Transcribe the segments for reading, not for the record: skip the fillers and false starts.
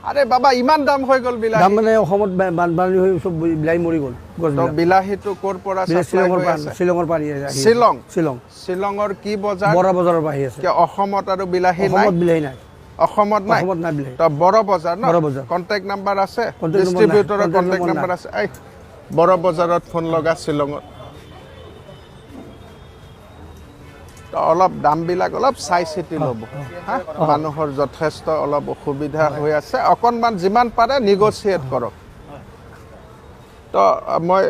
আরে বাবা ইমান দাম হৈ গল বিলাহী দাম মানে অসমত বানপানী হৈ সব বিলাহী মৰি গ'ল তো বিলাহীটো ক'ৰ পৰা সাপ্লাই হৈ আছে শ্বিলঙৰ পানী শ্বিলঙৰ কি বজাৰ বৰা বজাৰৰ পৰা আহি আছে কি অসমত আৰু বিলাহী নাই অসমত বিলাহী নাই অসমত নাই বিলাহী তো বড় বজাৰ ন কন্টাক্ট নাম্বাৰ আছে ডিস্ট্ৰিবিউটৰৰ কন্টাক্ট নাম্বাৰ আছে এই বড় বজাৰত ফোন লগা শ্বিলঙত তো অলপ দামবিলাক অলপ চাই চিতি ল'ব হা মানুহৰ যথেষ্ট অলপ অসুবিধা হৈ আছে অকণমান যিমান পাৰে নিগচিয়েট কৰক তো মই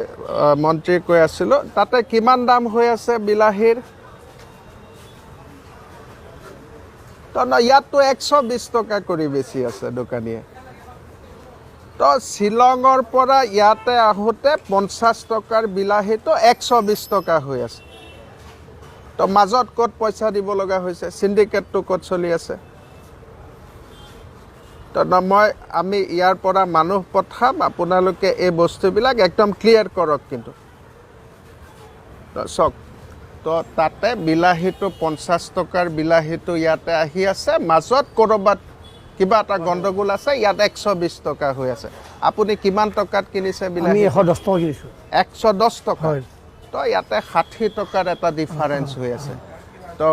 মন্ত্ৰী কৈ আছিলোঁ তাতে কিমান দাম হৈ আছে বিলাহীৰ তো ইয়াততো 120 টকা কৰি বেছি আছে দোকানীয়ে তো শ্বিলঙৰ পৰা ইয়াতে আহোঁতে 50 টকাৰ বিলাহীটো 120 টকা হৈ আছে তো মাজত ক'ত পইচা দিব লগা হৈছে সিন্ডিকেটটো ক'ত চলি আছে তো আমি ইয়াৰ পৰা মানুহ পঠাম আপোনালোকে এই বস্তুবিলাক একদম ক্লিয়াৰ কৰক কিন্তু চক তো তাতে বিলাহীটো 50 টকাৰ বিলাহীটো ইয়াতে আহি আছে মাজত ক'ৰবাত কিবা এটা গণ্ডগোল আছে ইয়াত 120 টকা হৈ আছে আপুনি কিমান টকাত কিনিছে বিলাহী আমি 110 টকা কিনিছো 110 টকা তো ইয়াতে 60 টকাৰ এটা ডিফাৰেন্স হৈ আছে তো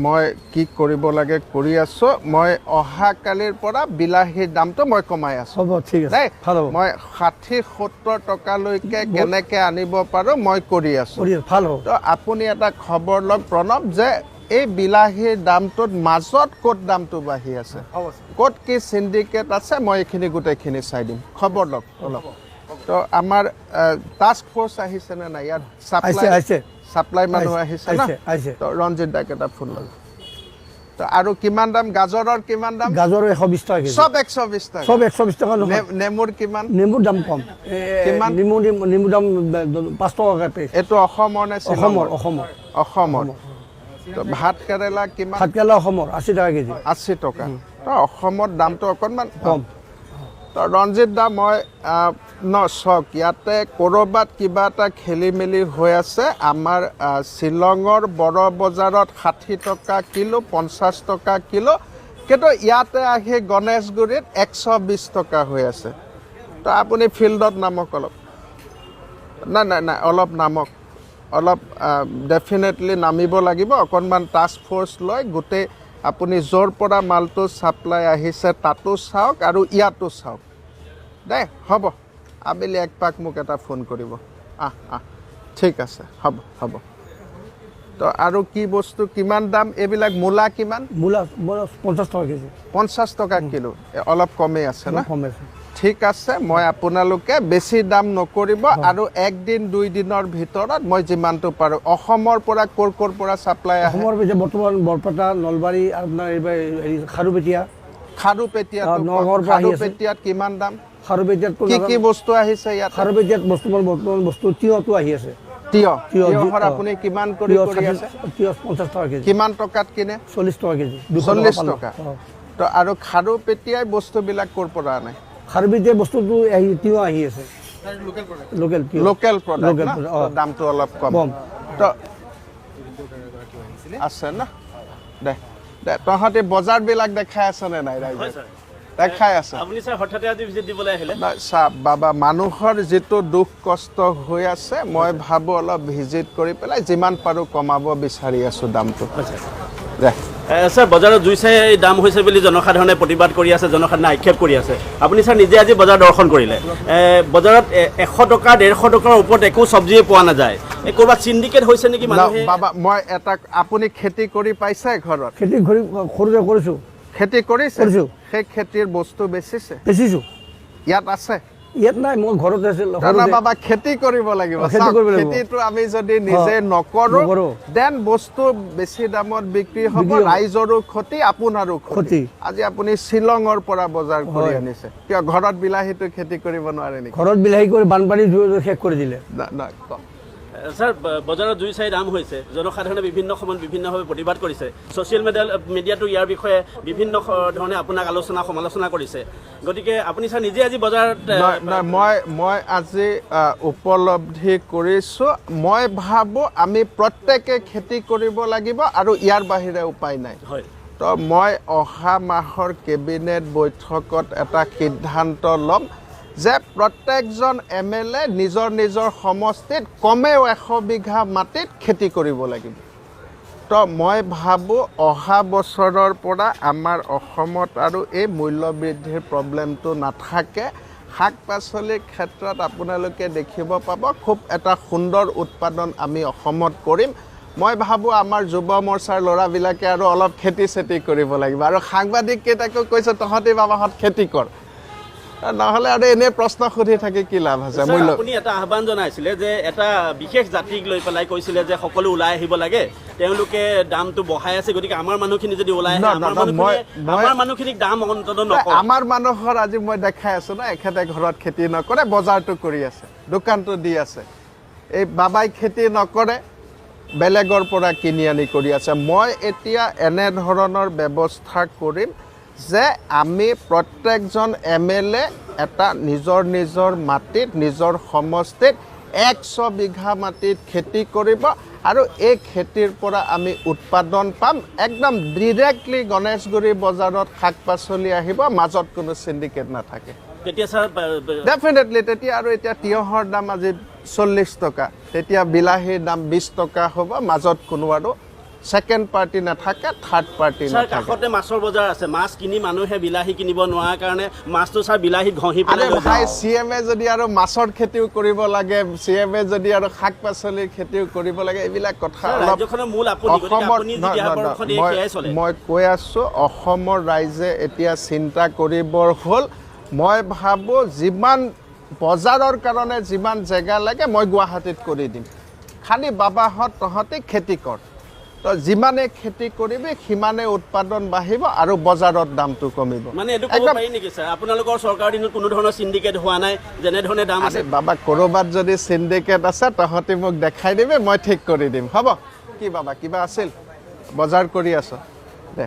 মই কি কৰিব লাগে কৰি আছো মই অহা কালিৰ পৰা বিলাহীৰ দামটো মই কমাই আছো হ'ব ঠিক আছে ভাল হ'ব মই 60-70 টকালৈকে কেনেকে আনিব পাৰো মই কৰি আছো ভাল হ'ব তো আপুনি এটা খবৰ লওক প্ৰণৱ যে এই বিলাহীৰ দামটোত মাজত ক'ত দামটো বাঢ়ি আছে ক'ত কি সিন্ডিকেট আছে মই এইখিনি গোটেইখিনি চাই দিম খবৰ লওক অলপ তো আমাৰ টাস্ক ফোৰ্স আহিছে না ইয়াত সাপ্লাই মানুহ আহিছে না তো ৰঞ্জিত দাক এটা ফোন লগ তো আৰু কিমান দাম গাজৰৰ কিমান দাম গাজৰ 120 টকা কেজি সব 120 টকা সব 120 টকা নেমুৰ কিমান নেমুৰ দাম কম কিমান নেমুৰ দাম 5 টকা পেজ এটো অসমৰ নে অসমৰ তো ভাত কেৰেলা কিমান ভাত কেৰেলা অসমৰ 80 টকা কেজি 80 টকা তো অসমত দামটো অকণমান কম তো ৰঞ্জিত দা মই চক ইয়াতে ক'ৰবাত কিবা এটা খেলি মেলি হৈ আছে আমাৰ শ্বিলঙৰ বড় বজাৰত 60 টকা কিলো 50 টকা কিলো কিন্তু ইয়াতে আহি গণেশগুৰিত 120 টকা হৈ আছে তো আপুনি ফিল্ডত নামক অলপ নাই অলপ নামক অলপ ডেফিনেটলি নামিব লাগিব অকণমান টাস্ক ফোর্স লৈ গোটেই আপুনি য'ৰ পৰা মালটো সাপ্লাই আহিছে তাতো চাওক আৰু ইয়াতো চাওক দে হ'ব আবেলি এক পাক মোক এটা ফোন কৰিব ঠিক আছে হ'ব তো আৰু কি বস্তু কিমান দাম এইবিলাক মূলা কিমান মূলা 50 টকা কেজি 50 টকা কিলো অলপ কমেই আছে না কমে আছে ঠিক আছে মই আপোনালোকে বেছি দাম নকৰিব আৰু একদিন দুই দিনৰ ভিতৰত মই যিমানটো পাৰো অসমৰ পৰা ক'ৰ পৰা সাপ্লাই আহে অসমৰ যে বৰ্তমান বৰপেটা নলবাৰী আপোনাৰ খাৰুপেটিয়াত কিমান দাম খাৰুপেটিয়াত কি বস্তু আহিছে ইয়াত খাৰুপেটিয়াত বৰ্তমান বস্তু তিয়হটো আহি আছে তিয়হৰ আপুনি কিমান কৰি আছে তিয়হ 50 টকা কেজি কিমান টকাত কিনে 40 টকা কেজি 40 টকা তো আৰু খাৰুপেটিয়াই বস্তুবিলাক ক'ৰ পৰা আনে খাৰুপেটিয়া বস্তুটো তিয়হ আহি আছে লোকেল প্ৰডাক্ট দামটো অলপ কম তো আছে না দে তহঁতে বজাৰবিলাক দেখাই আছে নে নাই ৰাইজে দেখাই আছে আপুনি স্যাৰ হঠাতে আজি ভিজিট দিবলৈ আহিলে বাবা মানুহৰ যেটো দুখ কষ্ট হৈ আছে মই ভাবো অলপ ভিজিট কৰি পেলাই যিমান পাৰো কমাব বিচাৰি আছো দামটো দে স্যাৰ বজাৰত জুই চাই দাম হৈছে বুলি জনসাধাৰণে প্ৰতিবাদ কৰি আছে জনসাধাৰণে আক্ষেপ কৰি আছে আপুনি স্যাৰ নিজে আজি বজাৰ দৰ্শন কৰিলে বজাৰত 100 টকা 150 টকাৰ ওপৰত একো সবজিয়ে পোৱা নাযায় ক'ৰবাত সিন্ডিকেট হৈছে নেকি মানুহে বাবা মই এটা আপুনি খেতি কৰি পাইছে ঘৰত খেতি কৰিছো খেতি কৰিছে সেই খেতিৰ বস্তু বেচিছো ইয়াত আছে ইয়াত নাই মই ঘৰত আছিল বাবা খেতি কৰিব লাগিব খেতিটো আমি যদি নিজে নকৰো দেন বস্তু বেছি দামত বিক্ৰী হ'ব ৰাইজৰো ক্ষতি আপোনাৰো ক্ষতি আজি আপুনি শ্বিলঙৰ পৰা বজাৰ কৰি আনিছে কিয় ঘৰত বিলাহীটো খেতি কৰিব নোৱাৰে নেকি ঘৰত বিলাহী কৰি বানপানী শেষ কৰি দিলে স্যাৰ বজাৰত জুই চাই দাম হৈছে জনসাধাৰণে বিভিন্ন সময়ত বিভিন্নভাৱে প্ৰতিবাদ কৰিছে ছ'চিয়েল মিডিয়াটো ইয়াৰ বিষয়ে বিভিন্ন ধৰণে আপোনাক সমালোচনা কৰিছে গতিকে আপুনি স্যাৰ নিজে আজি বজাৰত মই আজি উপলব্ধি কৰিছো মই ভাবো আমি প্ৰত্যেকে খেতি কৰিব লাগিব আৰু ইয়াৰ বাহিৰে উপায় নাই তো তো মই অহা মাহৰ কেবিনেট বৈঠকত এটা সিদ্ধান্ত ল'ম যে প্ৰত্যেকজন MLA নিজৰ নিজৰ সমষ্টিত কমেও 100 বিঘা মাটিত খেতি কৰিব লাগিব তো মই ভাবোঁ অহা বছৰৰ পৰা আমাৰ অসমত আৰু এই মূল্য বৃদ্ধিৰ প্ৰব্লেমটো নাথাকে শাক পাচলিৰ ক্ষেত্ৰত আপোনালোকে দেখিব পাব খুব এটা সুন্দৰ উৎপাদন আমি অসমত কৰিম মই ভাবোঁ আমাৰ যুৱ মৰ্চাৰ ল'ৰাবিলাকে আৰু অলপ খেতি চেতি কৰিব লাগিব আৰু সাংবাদিককেইটাকো কৈছে তহঁতি বাবাহঁত খেতি কৰ নহ'লে আৰু এনে প্ৰশ্ন সুধি থাকি কি লাভ আছে মূল্য আপুনি এটা আহ্বান জনাইছিলে যে এটা বিশেষ জাতিক লৈ পেলাই কৈছিলে যে সকলো ওলাই আহিব লাগে তেওঁলোকে দামটো বঢ়াই আছে গতিকে আমাৰ মানুহখিনি যদি ওলাই আহে আমাৰ মানুহখিনিক দাম অন্তত নকৰে আমাৰ মানুহৰ আজি মই দেখাই আছো না এখেতে ঘৰত খেতি নকৰে বজাৰটো কৰি আছে দোকানটো দি আছে এই বাবাই খেতি নকৰে বেলেগৰ পৰা কিনি আনি কৰি আছে মই এতিয়া এনে ধৰণৰ ব্যৱস্থা কৰিম যে আমি প্ৰত্যেকজন MLA এটা নিজৰ নিজৰ মাটিত নিজৰ সমষ্টিত 100 বিঘা মাটিত খেতি কৰিব আৰু এই খেতিৰ পৰা আমি উৎপাদন পাম একদম ডিৰেক্টলি গণেশগুৰি বজাৰত শাক পাচলি আহিব মাজত কোনো সিন্ডিকেট নাথাকে তেতিয়া স্যাৰ ডেফিনেটলি তেতিয়া আৰু এতিয়া তিয়হৰ দাম আজি 40 টকা তেতিয়া বিলাহীৰ দাম 20 টকা হ'ব মাজত কোনো আৰু সেকেন্ড পাৰ্টি নাথাকে থাৰ্ড পাৰ্টি স্যাৰ নাথাকে কাষতে মাছৰ বজাৰ আছে মাছ কিনি মানুহে বিলাহী কিনিব নোৱাৰাৰ কাৰণে মাছটো স্যাৰ বিলাহীত ঘঁহি আৰে পেলাই ভাই CMA যদি আৰু মাছৰ খেতিও কৰিব লাগে CMA যদি আৰু শাক পাচলিৰ খেতিও কৰিব লাগে এইবিলাক কথা অলপ ৰাজ্যখনৰ মূল আপুনি গতিকে আপুনি যদি আহ্বান দিয়ে সেয়াই চলে মই কৈ আছো অসমৰ ৰাইজে এতিয়া চিন্তা কৰিবৰ হ'ল মই ভাবো যিমান বজাৰৰ কাৰণে যিমান জেগা লাগে মই গুৱাহাটীত কৰি দিম খালি বাবাহঁত তহঁতে খেতি কৰ তো যিমানে খেতি কৰিবি সিমানে উৎপাদন বাঢ়িব আৰু বজাৰত দামটো কমিব মানে এটো ক'ব পাৰি নেকি স্যাৰ আপোনালোকৰ চৰকাৰৰ দিনত কোনো ধৰণৰ সিন্ডিকেট হোৱা নাই যেনে ধৰণে দাম আছে বাবা কৰবাত যদি সিন্ডিকেট আছে তহঁতে মোক দেখাই দিবি মই ঠিক কৰি দিম হ'ব কি বাবা কিবা আছিল বজাৰ কৰি আছো দে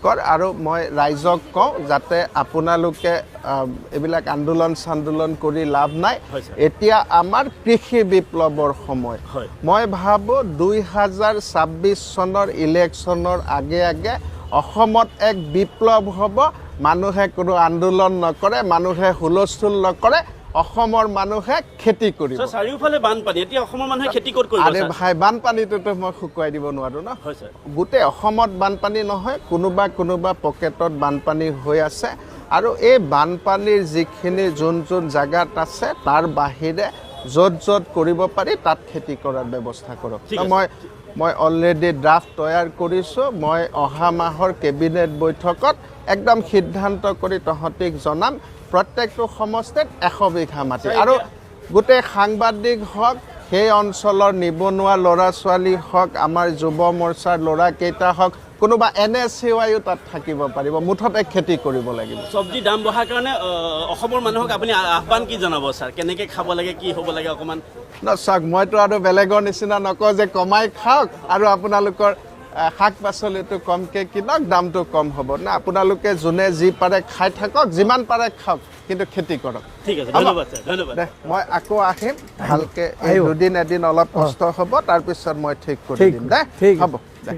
কৰ আৰু মই ৰাইজক কওঁ যাতে আপোনালোকে এইবিলাক আন্দোলন কৰি লাভ নাই এতিয়া আমাৰ কৃষি বিপ্লৱৰ সময় মই ভাবোঁ 2026 চনৰ ইলেকশ্যনৰ আগে অসমত এক বিপ্লৱ হ'ব মানুহে কোনো আন্দোলন নকৰে মানুহে হুলস্থুল নকৰে অসমৰ মানুহে খেতি কৰিব চাৰিওফালে বানপানী এতিয়া অসমৰ মানুহে খেতি ক'ত কৰিব আৰে ভাই বানপানীটোতো মই শুকুৱাই দিব নোৱাৰো ন গোটেই অসমত বানপানী নহয় কোনোবা পকেটত বানপানী হৈ আছে আৰু এই বানপানীৰ যিখিনি যোন জাগাত আছে তাৰ বাহিৰে য'ত কৰিব পাৰি তাত খেতি কৰাৰ ব্যৱস্থা কৰক মই অলৰেডি ড্ৰাফট তৈয়াৰ কৰিছোঁ মই অহা মাহৰ কেবিনেট বৈঠকত একদম সিদ্ধান্ত কৰি তহঁতিক জনাম প্ৰত্যেকটো সমষ্টিত 100 বিঘা মাটি আৰু গোটেই সাংবাদিক হওক সেই অঞ্চলৰ নিবনুৱা ল'ৰা ছোৱালী হওক আমাৰ যুৱ মৰ্চাৰ ল'ৰাকেইটা হওক কোনোবা NSCYও তাত থাকিব পাৰিব মুঠতে খেতি কৰিব লাগিব চব্জি দাম বঢ়াৰ কাৰণে অসমৰ মানুহক আপুনি আহ্বান কি জনাব স্যাৰ কেনেকৈ খাব লাগে কি হ'ব লাগে অকমান চাওক মইতো আৰু বেলেগৰ নিচিনা নকওঁ যে কমাই খাওক আৰু আপোনালোকৰ শাক পাচলিটো কমকৈ কিনক দামটো কম হ'ব না আপোনালোকে যোনে যি পাৰে খাই থাকক যিমান পাৰে খাওক কিন্তু খেতি কৰক ঠিক আছে ধন্যবাদ স্যাৰ ধন্যবাদ মই আকৌ আহিম ভালকৈ এই দুদিন এদিন অলপ কষ্ট হ'ব তাৰপিছত মই ঠিক কৰি দিম দে হ'ব দে